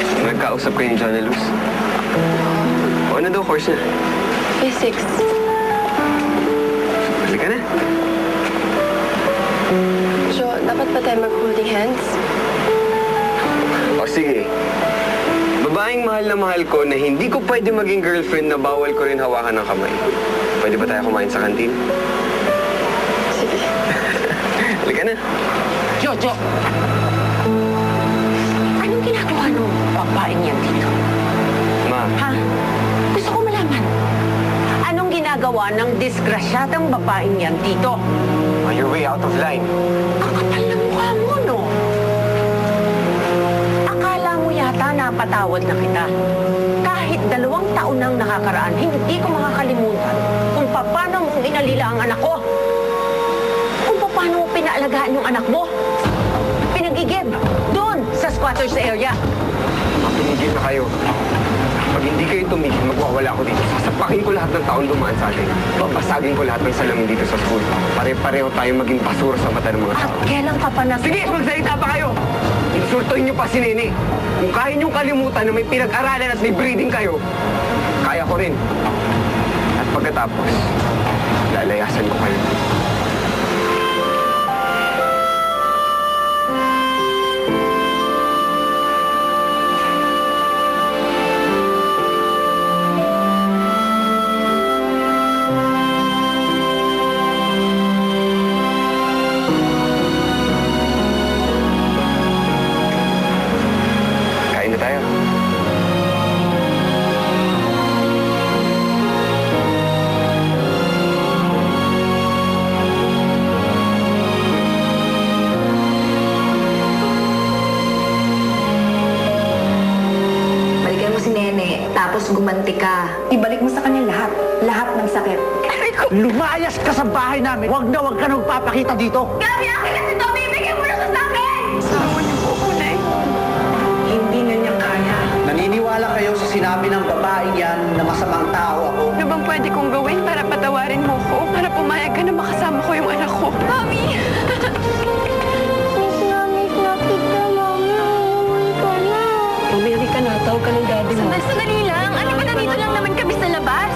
Nagkausap kayo ni Johnny Luz. O ano daw course niya? Physics. Halika na. Jo, dapat ba tayo mag-holding hands? O sige. Babaeng mahal na mahal ko na hindi ko pwede maging girlfriend na bawal ko rin hawakan ng kamay. Pwede ba tayo kumain sa kantin? Sige. Halika na. Jo! Anong ginagawa ng babaeng yan dito? Ma. Ha? Gusto ko malaman. Anong ginagawa ng disgrasyadang babaeng yan dito? Oh, you're way out of line. Ang kapal ng mukha mo, no? Akala mo yata napatawad na kita. Kahit 2 taon nang nakakaraan, hindi ko makakalimutan kung paano mo inalila ang anak ko. Kung paano mo pinaalagaan yung anak mo. Pinagigib doon sa squatters area. Mapinigil na kayo. Pag hindi kayo tumigil, magwawala ako dito. Sasapakin ko lahat ng taon dumaan sa atin. Babasagin ko lahat ng salamin dito sa school. Pare-pareho tayo maging basura sa mata ng mga At tao. kailan ka pa Sige, magsalita pa kayo! Insultohin niyo pa si Nene. Kung kaya niyong kalimutan na may pinag-aralan at may breeding kayo, kaya ko rin. At pagkatapos, lalayasan ko kayo. Kain na tayo. Balikan mo si Nene, tapos gumanti ka. Ibalik mo sa kanya lahat. Lahat ng sakit. Lumayas ka sa bahay namin. Huwag ka na magpapakita dito. Gabi, akin kasi ito! Bibigyan mo na sa akin! Sama niyo po ko na eh. Hindi na niya kaya. Naniniwala kayo sa sinabi ng babaeng yan na masamang tao ako. Ano bang pwede kong gawin para patawarin mo ko? Para pumayag ka na makasama ko yung anak ko? Mami! Mami, halika na. Tawag ka ng daddy mo. Sandali lang. Ano ba, nandito lang naman kami sa labas.